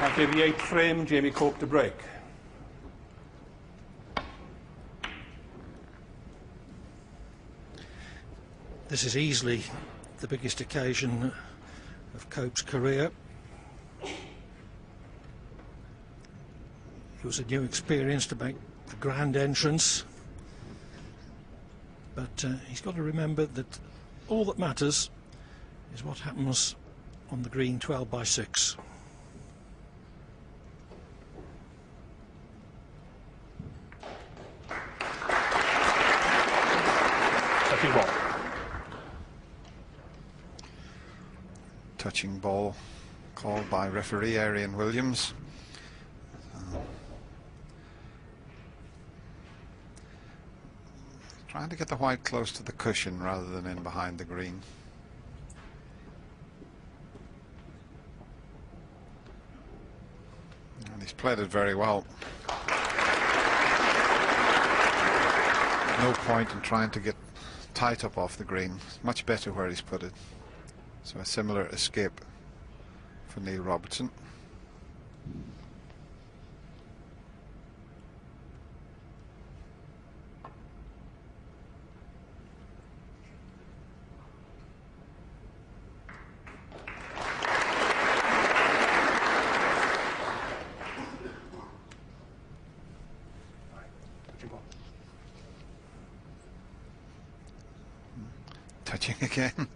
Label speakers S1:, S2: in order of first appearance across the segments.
S1: After the 8th frame, Jamie Cope to break.
S2: This is easily the biggest occasion of Cope's career. It was a new experience to make the grand entrance, but he's got to remember that all that matters is what happens on the green 12 by 6.
S1: Touching ball.
S3: Touching ball called by referee Arian Williams. Trying to get the white close to the cushion rather than in behind the green. And he's played it very well. No point in trying to get tight up off the green. It's much better where he's put it. So a similar escape for Neil Robertson. Touching again.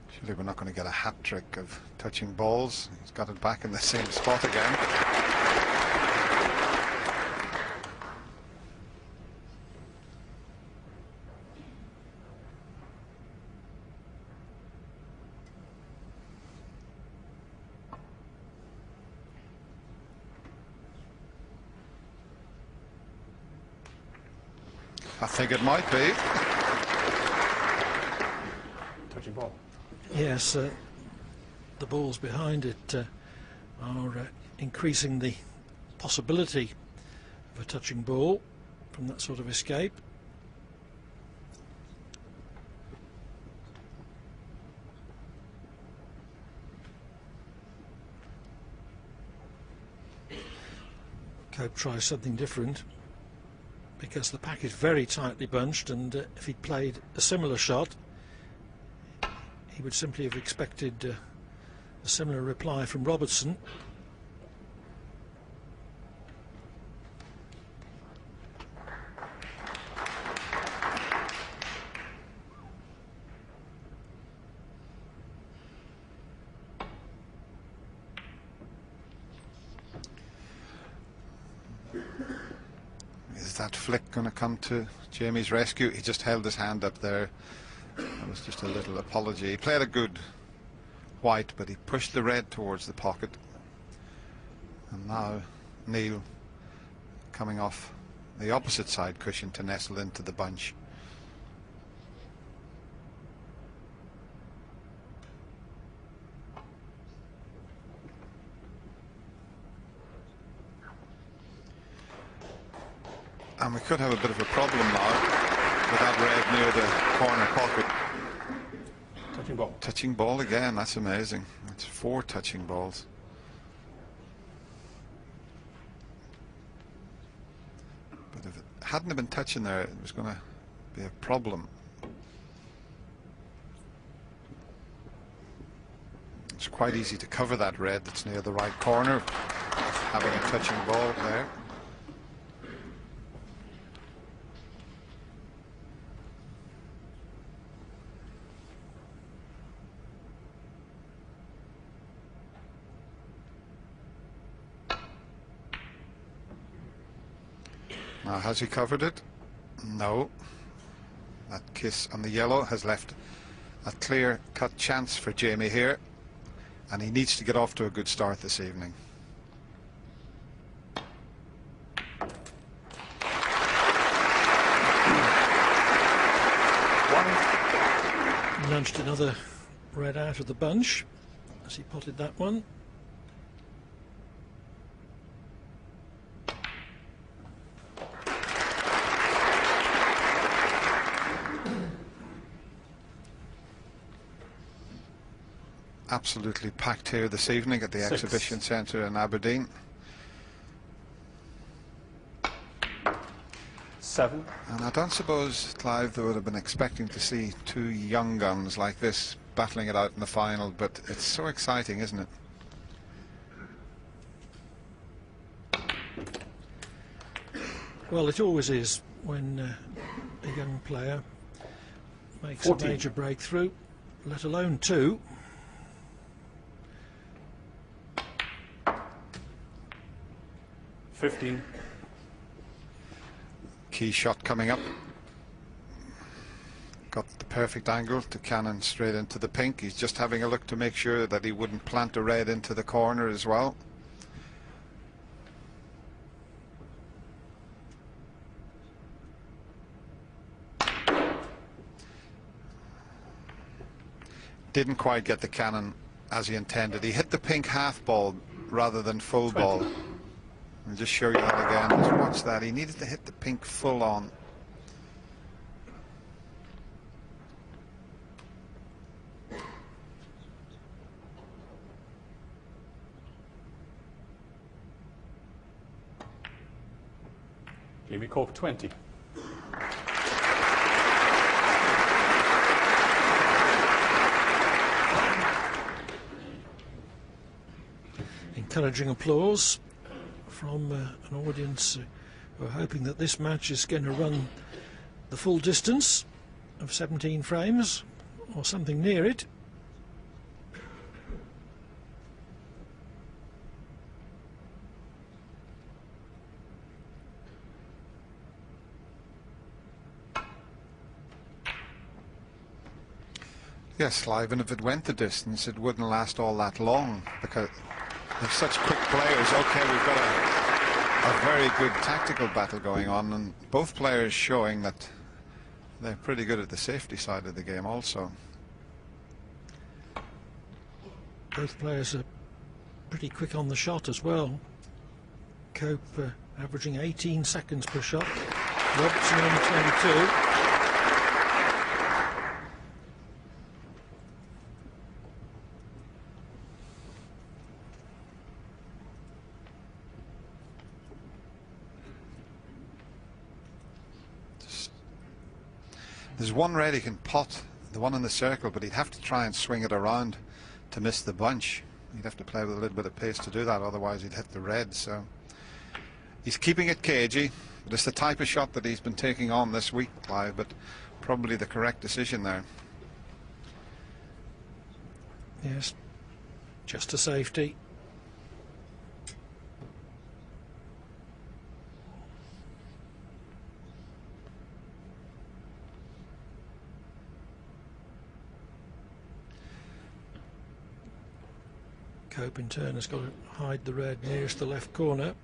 S3: Surely we're not going to get a hat trick of touching balls. He's got it back in the same spot again. I think it might be.
S1: Touching ball.
S2: Yes, the balls behind it are increasing the possibility of a touching ball from that sort of escape. Cope tries something different, because the pack is very tightly bunched, and if he'd played a similar shot, he would simply have expected a similar reply from Robertson.
S3: Is that flick going to come to Jamie's rescue? He just held his hand up there. That was just a little apology. He played a good white, but he pushed the red towards the pocket. And now Neil coming off the opposite side cushion to nestle into the bunch. And we could have a bit of a problem now with that red near the corner pocket.
S1: Touching ball.
S3: Touching ball again, that's amazing. That's 4 touching balls. But if it hadn't have been touching there, it was going to be a problem. It's quite easy to cover that red that's near the right corner, having a touching ball there. Now, has he covered it? No. That kiss on the yellow has left a clear-cut chance for Jamie here, and he needs to get off to a good start this evening.
S2: Nudged another red out of the bunch as he potted that one.
S3: absolutely packed here this evening at the
S1: 6.
S3: Exhibition Centre in Aberdeen.
S1: 7.
S3: And I don't suppose, Clive, they would have been expecting to see two young guns like this battling it out in the final, but it's so exciting, isn't it?
S2: Well, it always is when a young player makes
S1: 14.
S2: a major breakthrough, let alone two.
S1: $15.
S3: Key shot coming up. Got the perfect angle to cannon straight into the pink. He's just having a look to make sure that he wouldn't plant a red into the corner as well. Didn't quite get the cannon as he intended. He hit the pink half ball rather than full
S1: 20.
S3: ball. I'll just show you that again. Just watch that. He needed to hit the pink full on.
S1: Jamie Cope 20.
S2: Encouraging applause from an audience who are hoping that this match is going to run the full distance of 17 frames or something near it.
S3: Yes, Clive, and if it went the distance, it wouldn't last all that long because they're such quick players. Okay, we've got a very good tactical battle going on, and both players showing that they're pretty good at the safety side of the game also.
S2: Both players are pretty quick on the shot as well. Cope averaging 18 seconds per shot. Robertson only 22.
S3: There's one red he can pot, the one in the circle, but he'd have to try and swing it around to miss the bunch. He'd have to play with a little bit of pace to do that, otherwise he'd hit the red. So he's keeping it cagey, but it's the type of shot that he's been taking on this week, Clive, but probably the correct decision there.
S2: Yes, just a safety. Cope in turn has got to hide the red nearest the left corner.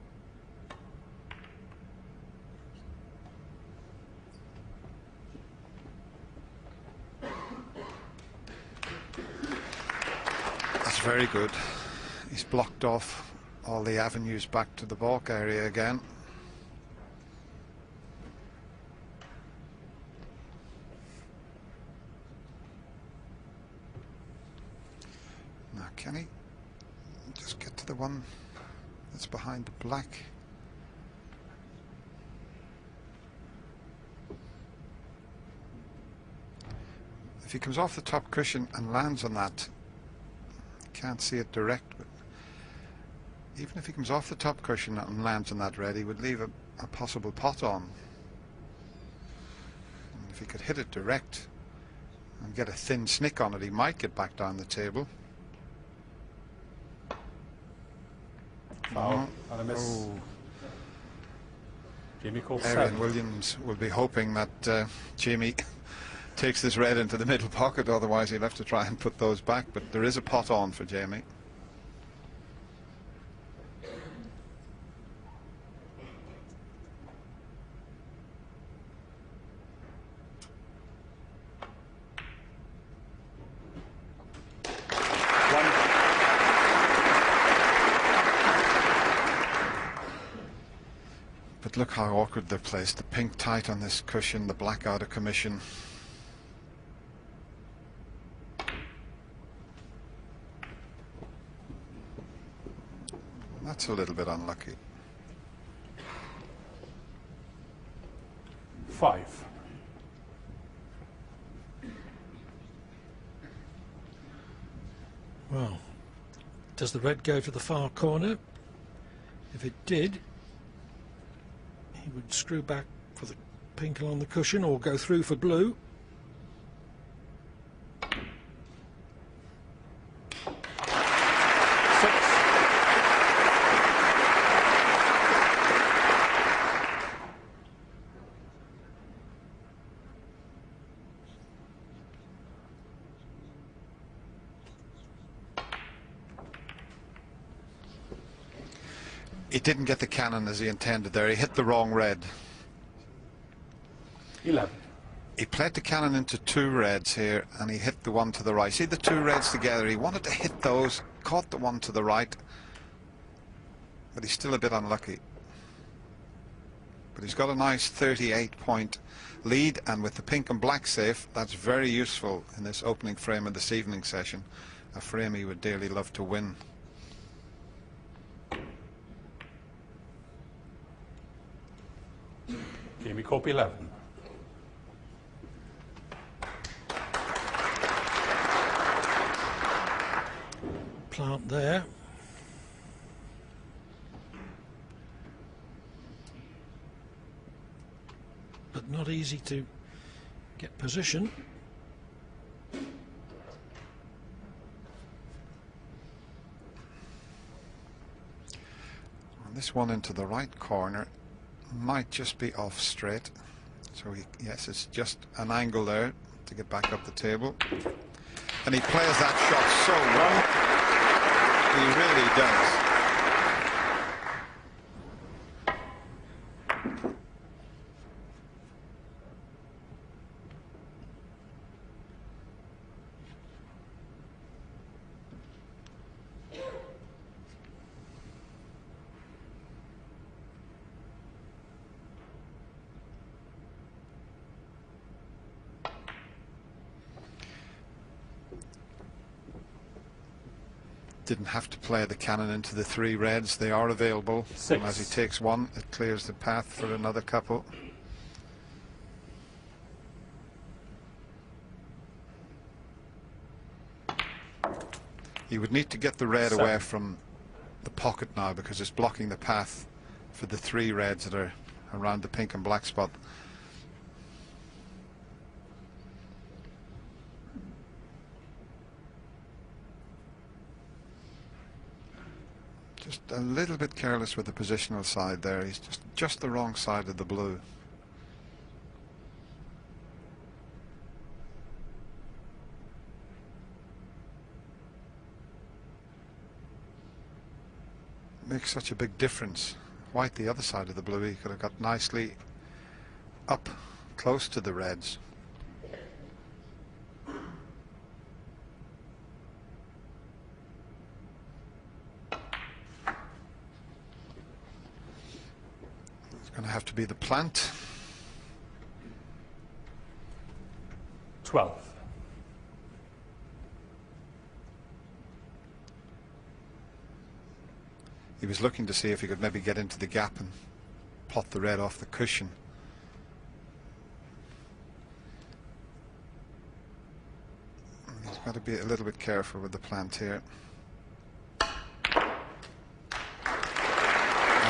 S3: That's very good. He's blocked off all the avenues back to the balk area again. Now can he just get to the one that's behind the black? If he comes off the top cushion and lands on that, can't see it direct, but even if he comes off the top cushion and lands on that red, he would leave a possible pot on. And if he could hit it direct and get a thin snick on it, he might get back down the table.
S1: Foul and a miss.
S3: Oh.
S1: Jamie Cope
S3: Arian
S1: 7.
S3: Williams will be hoping that Jamie takes this red into the middle pocket, otherwise he'll have to try and put those back, but there is a pot on for Jamie. But look how awkward they're placed. The pink tight on this cushion, the black out of commission. That's a little bit unlucky.
S1: 5.
S2: Well, does the red go to the far corner? If it did, he would screw back for the pink along the cushion or go through for blue.
S3: He didn't get the cannon as he intended there. He hit the wrong red.
S1: 11.
S3: He played the cannon into 2 reds here, and he hit the one to the right. See the 2 reds together? He wanted to hit those, caught the one to the right, but he's still a bit unlucky. But he's got a nice 38-point lead, and with the pink and black safe, that's very useful in this opening frame of this evening session, a frame he would dearly love to win.
S1: Jamie Cope 11.
S2: Plant there. But not easy to get position.
S3: And this one into the right corner might just be off straight. So yes, it's just an angle there to get back up the table. And he plays that shot so well. He really does. Didn't have to play the cannon into the 3 reds. They are available.
S1: 6.
S3: And as he takes one, it clears the path for another couple. He would need to get the red
S1: 7.
S3: away from the pocket now, because it's blocking the path for the 3 reds that are around the pink and black spot. Just a little bit careless with the positional side there. He's just the wrong side of the blue. Makes such a big difference. White the other side of the blue, he could have got nicely up close to the reds. Going to have to be the plant.
S1: 12.
S3: He was looking to see if he could maybe get into the gap and pot the red off the cushion. He's got to be a little bit careful with the plant here. Has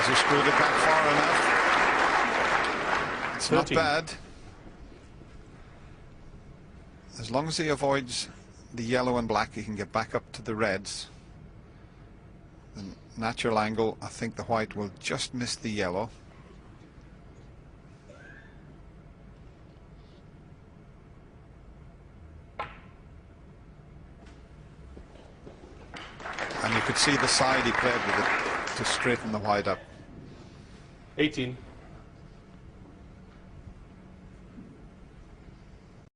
S3: he screwed it back far enough? It's
S1: 13.
S3: not bad. As long as he avoids the yellow and black, he can get back up to the reds. The natural angle, I think the white will just miss the yellow. And you could see the side he played with it to straighten the white up.
S1: 18.